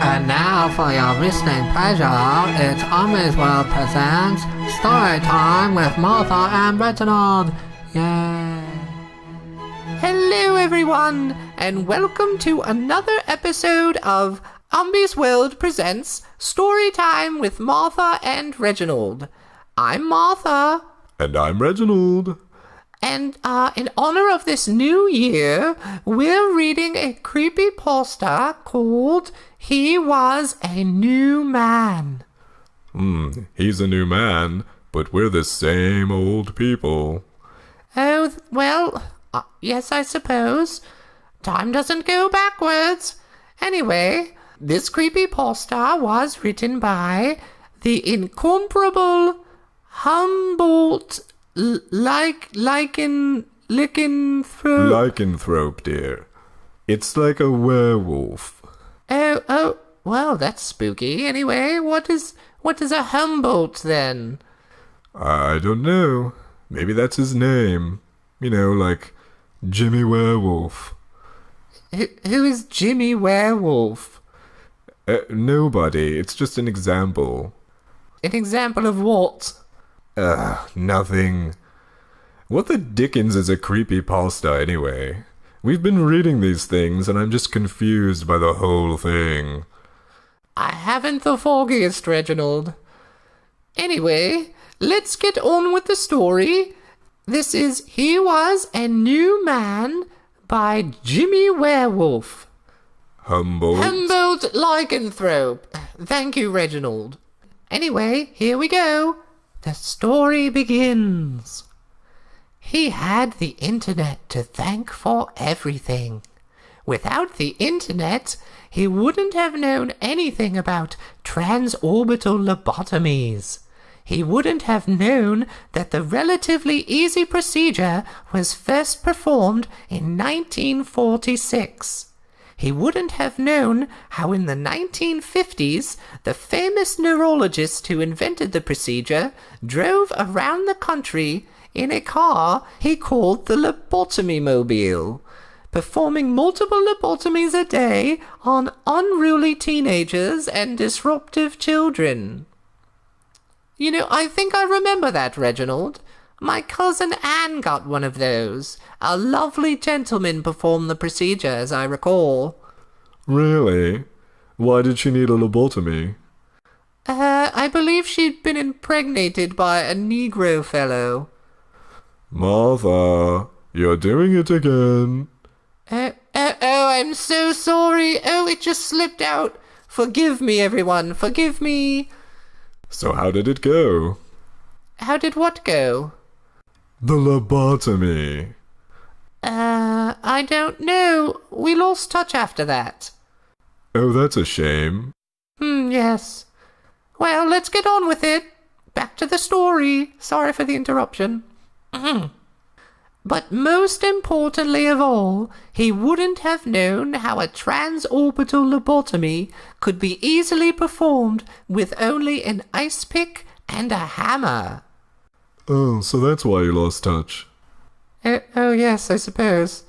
And now for your listening pleasure, it's Ummy's World presents Story Time with Martha and Reginald. Yay! Hello everyone, and welcome to another episode of Ummy's World presents Story Time with Martha and Reginald. I'm Martha. And I'm Reginald. And in honor of this new year, we're reading a creepypasta called He Was a New Man. He's a new man, but we're the same old people. Oh, well, yes, I suppose. Time doesn't go backwards. Anyway, this creepypasta was written by the incomparable Humboldt Lycanthrope, dear. It's like a werewolf. Oh, well, that's spooky. Anyway, what is a Humboldt then? I don't know. Maybe that's his name. You know, like Jimmy Werewolf. Who is Jimmy Werewolf? Nobody. It's just an example. An example of what? Nothing. What the dickens is a creepypasta anyway? We've been reading these things and I'm just confused by the whole thing. I haven't the foggiest, Reginald. Anyway, let's get on with the story. This is He Was a New Man by Jimmy Werewolf. Humboldt Lycanthrope. Thank you, Reginald. Anyway, here we go. The story begins. He had the internet to thank for everything. Without the internet, he wouldn't have known anything about transorbital lobotomies. He wouldn't have known that the relatively easy procedure was first performed in 1946. He wouldn't have known how in the 1950s, the famous neurologist who invented the procedure drove around the country in a car he called the lobotomy mobile, performing multiple lobotomies a day on unruly teenagers and disruptive children. You know, I think I remember that, Reginald. My cousin Anne got one of those. A lovely gentleman performed the procedure, as I recall. Really? Why did she need a lobotomy? I believe she'd been impregnated by a Negro fellow. Martha, you're doing it again. Oh, I'm so sorry. Oh, it just slipped out. Forgive me, everyone. Forgive me. So how did it go? How did what go? The lobotomy. I don't know. We lost touch after that. Oh, that's a shame. Yes. Well, let's get on with it. Back to the story. Sorry for the interruption. But most importantly of all, he wouldn't have known how a transorbital lobotomy could be easily performed with only an ice pick and a hammer. Oh, so that's why you lost touch. Oh, yes, I suppose.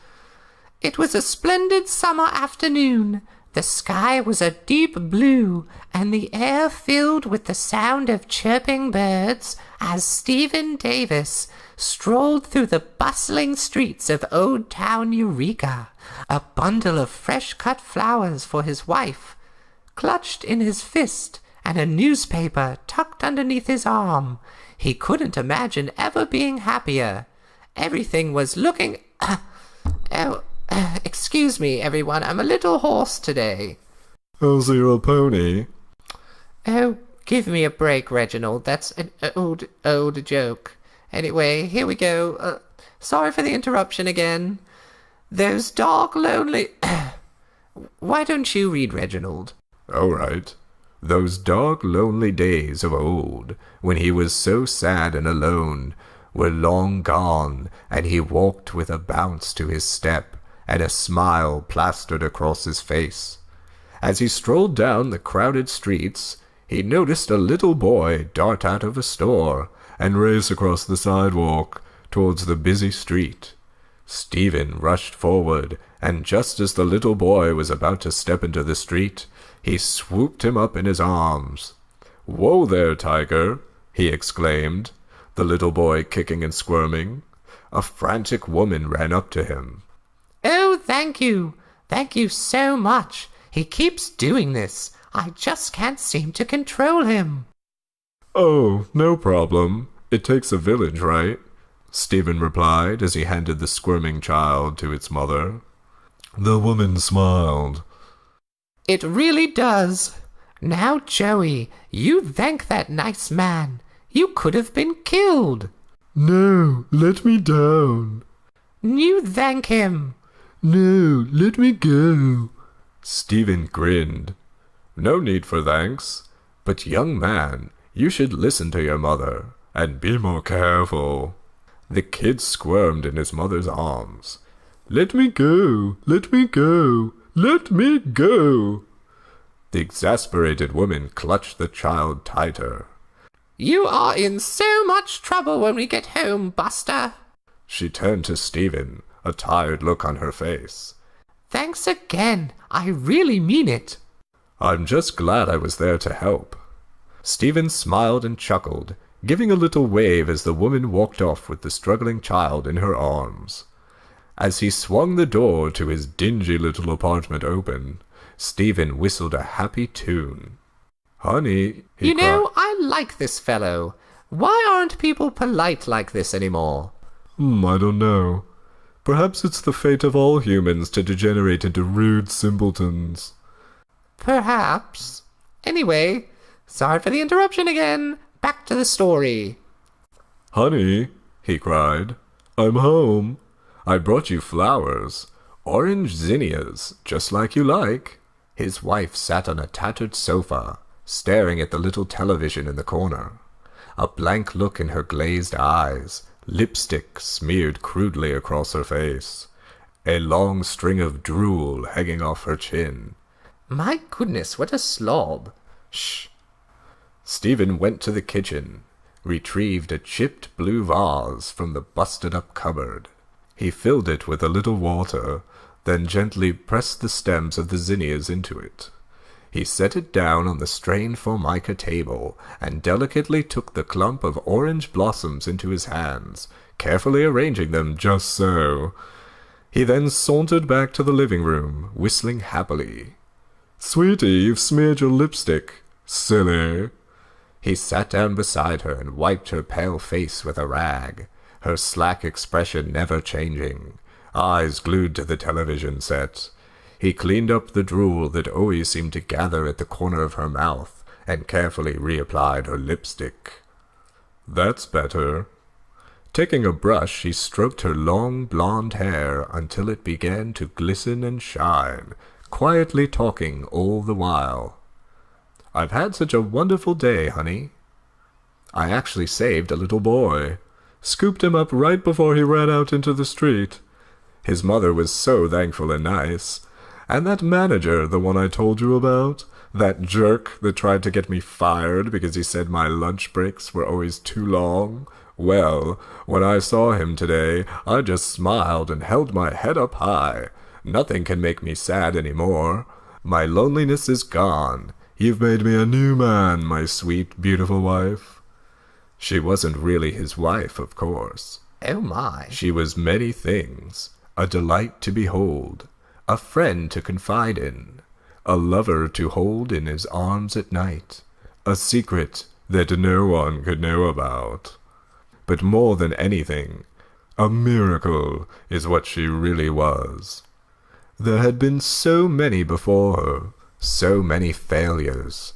It was a splendid summer afternoon. The sky was a deep blue, and the air filled with the sound of chirping birds as Stephen Davis strolled through the bustling streets of Old Town Eureka, a bundle of fresh-cut flowers for his wife, clutched in his fist, and a newspaper tucked underneath his arm. He couldn't imagine ever being happier. Everything was looking... excuse me, everyone. I'm a little hoarse today. Oh, so you're a pony? Oh, give me a break, Reginald. That's an old joke. Anyway, here we go. Sorry for the interruption again. Those dark, lonely... Why don't you read, Reginald? All right. Those dark, lonely days of old, when he was so sad and alone, were long gone, and he walked with a bounce to his step, and a smile plastered across his face. As he strolled down the crowded streets, he noticed a little boy dart out of a store and race across the sidewalk towards the busy street. Stephen rushed forward, and just as the little boy was about to step into the street, he swooped him up in his arms. "Whoa there, tiger!" he exclaimed, the little boy kicking and squirming. A frantic woman ran up to him. "Oh, thank you. Thank you so much. He keeps doing this. I just can't seem to control him." "Oh, no problem. It takes a village, right?" Stephen replied as he handed the squirming child to its mother. The woman smiled. "It really does. Now, Joey, you thank that nice man. You could have been killed." "No, let me down." "You thank him." "No, let me go." Stephen grinned. "No need for thanks. But young man, you should listen to your mother, and be more careful." The kid squirmed in his mother's arms. "Let me go, let me go, let me go." The exasperated woman clutched the child tighter. "You are in so much trouble when we get home, Buster." She turned to Stephen, a tired look on her face. "Thanks again. I really mean it." "I'm just glad I was there to help." Stephen smiled and chuckled, giving a little wave as the woman walked off with the struggling child in her arms. As he swung the door to his dingy little apartment open, Stephen whistled a happy tune. "Honey," he You know, cried. I like this fellow. Why aren't people polite like this anymore? I don't know. Perhaps it's the fate of all humans to degenerate into rude simpletons." Perhaps. Anyway, sorry for the interruption again. Back to the story. "Honey," he cried, "I'm home. I brought you flowers. Orange zinnias, just like you like." His wife sat on a tattered sofa, staring at the little television in the corner. A blank look in her glazed eyes, lipstick smeared crudely across her face, a long string of drool hanging off her chin. My goodness, what a slob. Shh. Stephen went to the kitchen, retrieved a chipped blue vase from the busted-up cupboard. He filled it with a little water, then gently pressed the stems of the zinnias into it. He set it down on the strained formica table, and delicately took the clump of orange blossoms into his hands, carefully arranging them just so. He then sauntered back to the living room, whistling happily. "Sweetie, you've smeared your lipstick. Silly." He sat down beside her and wiped her pale face with a rag, her slack expression never changing, eyes glued to the television set. He cleaned up the drool that always seemed to gather at the corner of her mouth and carefully reapplied her lipstick. "That's better." Taking a brush, he stroked her long blonde hair until it began to glisten and shine, quietly talking all the while. "I've had such a wonderful day, honey. I actually saved a little boy. Scooped him up right before he ran out into the street. His mother was so thankful and nice. And that manager, the one I told you about, that jerk that tried to get me fired because he said my lunch breaks were always too long, well, when I saw him today, I just smiled and held my head up high. Nothing can make me sad anymore. My loneliness is gone. You've made me a new man, my sweet, beautiful wife." She wasn't really his wife, of course. Oh my. She was many things, a delight to behold, a friend to confide in, a lover to hold in his arms at night, a secret that no one could know about. But more than anything, a miracle is what she really was. There had been so many before her, so many failures.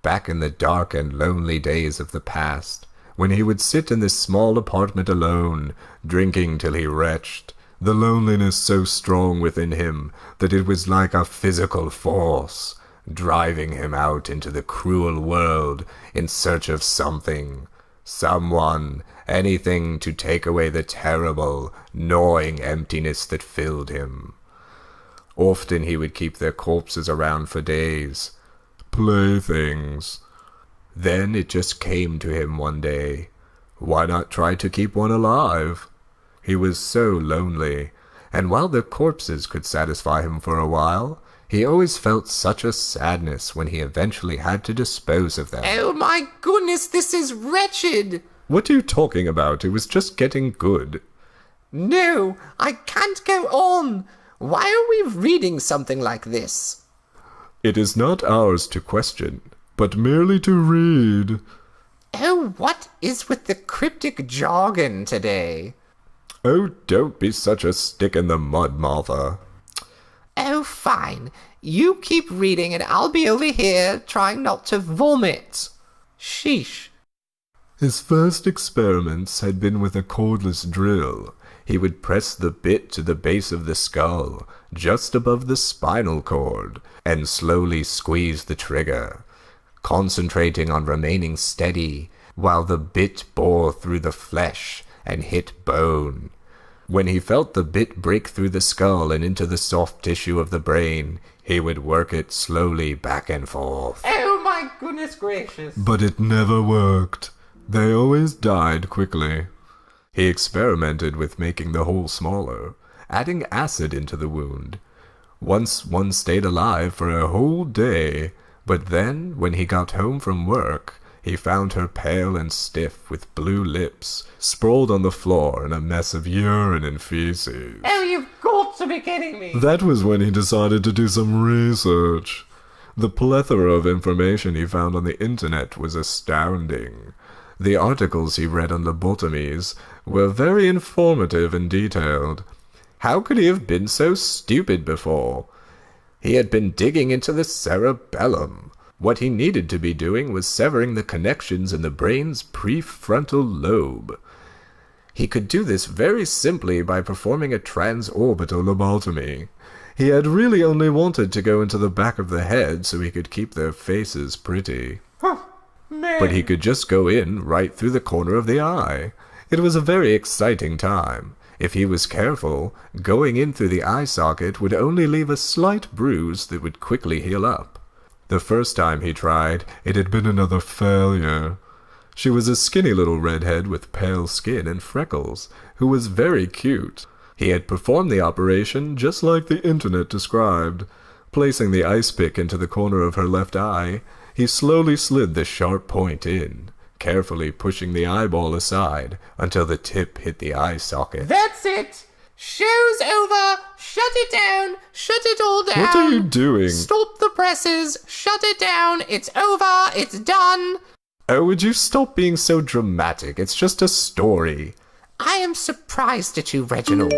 Back in the dark and lonely days of the past, when he would sit in this small apartment alone, drinking till he retched, the loneliness so strong within him that it was like a physical force, driving him out into the cruel world in search of something, someone, anything to take away the terrible, gnawing emptiness that filled him. Often he would keep their corpses around for days. Playthings. Then it just came to him one day. Why not try to keep one alive? He was so lonely, and while the corpses could satisfy him for a while, he always felt such a sadness when he eventually had to dispose of them. Oh my goodness, this is wretched! What are you talking about? It was just getting good. No, I can't go on! Why are we reading something like this? It is not ours to question, but merely to read. Oh, what is with the cryptic jargon today? Oh, don't be such a stick in the mud, Martha. Oh, fine. You keep reading and I'll be over here trying not to vomit. Sheesh. His first experiments had been with a cordless drill. He would press the bit to the base of the skull, just above the spinal cord, and slowly squeeze the trigger, concentrating on remaining steady while the bit bore through the flesh and hit bone. When he felt the bit break through the skull and into the soft tissue of the brain, he would work it slowly back and forth. Oh my goodness gracious. But it never worked. They always died quickly. He experimented with making the hole smaller, adding acid into the wound. Once one stayed alive for a whole day, but then, when he got home from work, he found her pale and stiff with blue lips, sprawled on the floor in a mess of urine and feces. Oh, you've got to be kidding me. That was when he decided to do some research. The plethora of information he found on the internet was astounding. The articles he read on lobotomies were very informative and detailed. How could he have been so stupid before? He had been digging into the cerebellum. What he needed to be doing was severing the connections in the brain's prefrontal lobe. He could do this very simply by performing a transorbital lobotomy. He had really only wanted to go into the back of the head so he could keep their faces pretty. But he could just go in right through the corner of the eye. It was a very exciting time. If he was careful, going in through the eye socket would only leave a slight bruise that would quickly heal up. The first time he tried, it had been another failure. She was a skinny little redhead with pale skin and freckles, who was very cute. He had performed the operation just like the internet described. Placing the ice pick into the corner of her left eye, he slowly slid the sharp point in, carefully pushing the eyeball aside until the tip hit the eye socket. That's it! Show's over! Shut it down! Shut it all down! What are you doing? Stop the presses! Shut it down! It's over! It's done! Oh, would you stop being so dramatic? It's just a story. I am surprised at you, Reginald.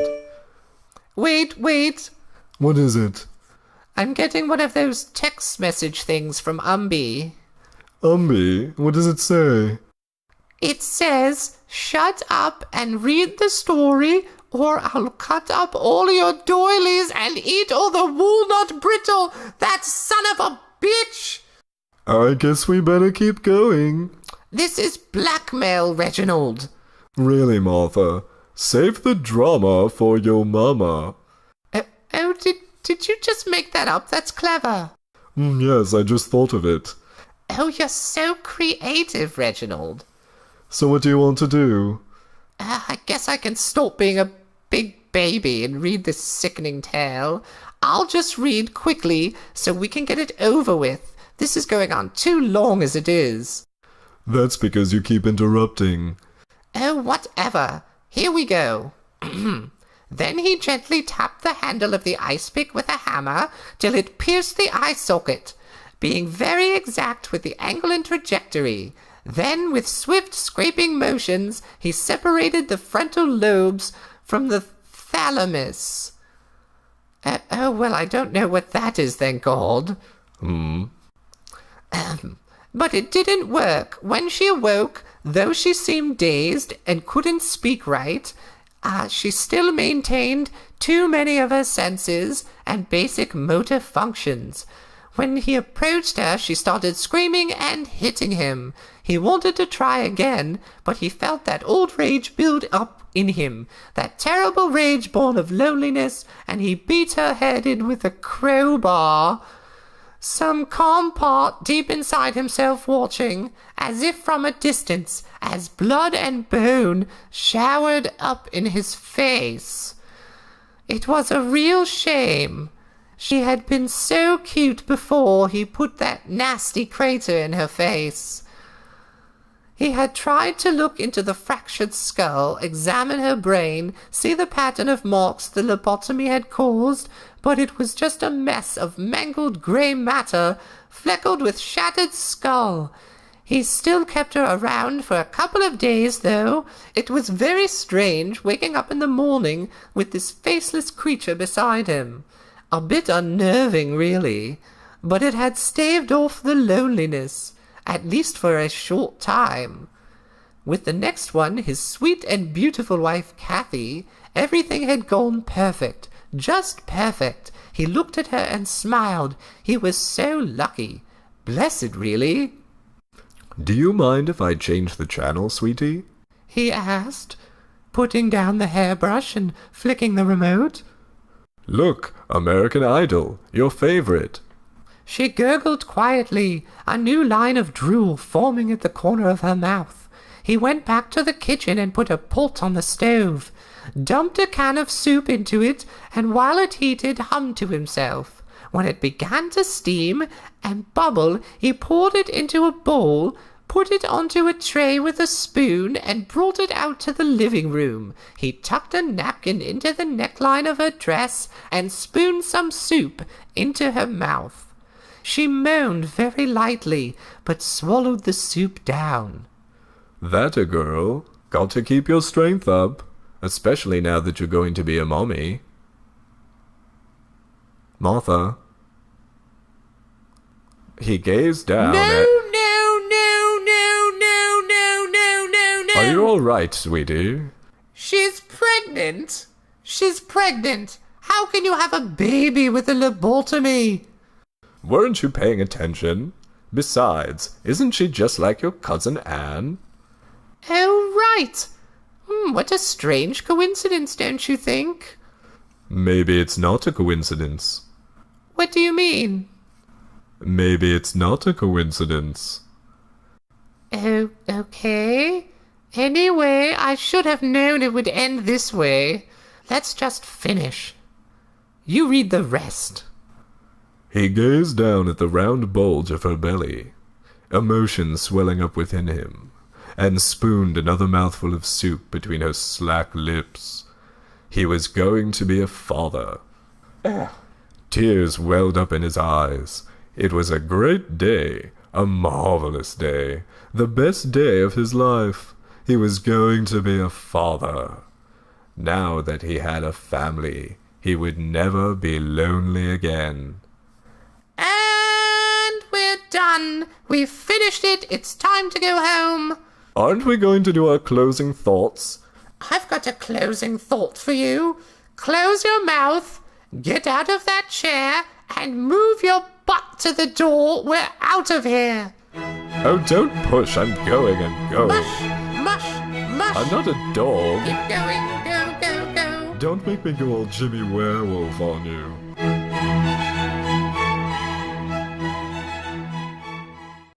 Wait. What is it? I'm getting one of those text message things from Umbi. Umbi? What does it say? It says, shut up and read the story, or I'll cut up all your doilies and eat all the walnut brittle, that son of a bitch! I guess we better keep going. This is blackmail, Reginald. Really, Martha? Save the drama for your mama. Did you just make that up? That's clever. Yes, I just thought of it. Oh, you're so creative, Reginald. So what do you want to do? I guess I can stop being a big baby and read this sickening tale. I'll just read quickly so we can get it over with. This is going on too long as it is. That's because you keep interrupting. Oh, whatever. Here we go. Then he gently tapped the handle of the ice pick with a hammer till it pierced the eye socket, being very exact with the angle and trajectory. Then, with swift scraping motions, he separated the frontal lobes from the thalamus. Well, I don't know what that is, thank God. But it didn't work. When she awoke, though she seemed dazed and couldn't speak right, she still maintained too many of her senses and basic motor functions. When he approached her, she started screaming and hitting him. He wanted to try again, but he felt that old rage build up in him, that terrible rage born of loneliness, and he beat her head in with a crowbar. some calm part deep inside himself watching, as if from a distance, as blood and bone showered up in his face. It was a real shame. She had been so cute before he put that nasty crater in her face. He had tried to look into the fractured skull, examine her brain, see the pattern of marks the lobotomy had caused, but it was just a mess of mangled grey matter, fleckled with shattered skull. He still kept her around for a couple of days, though. It was very strange waking up in the morning with this faceless creature beside him. A bit unnerving, really, but it had staved off the loneliness, at least for a short time. With the next one, his sweet and beautiful wife, Kathy, everything had gone perfect, just perfect. He looked at her and smiled. He was so lucky. Blessed, really. Do you mind if I change the channel, sweetie? He asked, putting down the hairbrush and flicking the remote. Look, American Idol, your favorite. She gurgled quietly, a new line of drool forming at the corner of her mouth. He went back to the kitchen and put a pot on the stove, dumped a can of soup into it, and while it heated, hummed to himself. When it began to steam and bubble, he poured it into a bowl, put it onto a tray with a spoon, and brought it out to the living room. He tucked a napkin into the neckline of her dress and spooned some soup into her mouth. She moaned very lightly, but swallowed the soup down. That a girl. Got to keep your strength up, especially now that you're going to be a mommy. Martha. He gazed down at... No. Are you all right, sweetie? She's pregnant. She's pregnant. How can you have a baby with a lobotomy? Weren't you paying attention? Besides, isn't she just like your cousin Anne? Oh, right. What a strange coincidence, don't you think? Maybe it's not a coincidence. What do you mean? Maybe it's not a coincidence. Oh, okay. Anyway, I should have known it would end this way. Let's just finish. You read the rest. He gazed down at the round bulge of her belly, emotion swelling up within him, and spooned another mouthful of soup between her slack lips. He was going to be a father. Tears welled up in his eyes. It was a great day, a marvelous day, the best day of his life. He was going to be a father. Now that he had a family, he would never be lonely again. And we're done. We've finished it. It's time to go home. Aren't we going to do our closing thoughts? I've got a closing thought for you. Close your mouth, get out of that chair, and move your butt to the door. We're out of here. Oh, don't push. I'm going and go. Mush, mush. I'm not a dog. Keep going. Go, go, go. Don't make me go all Jimmy Werewolf on you.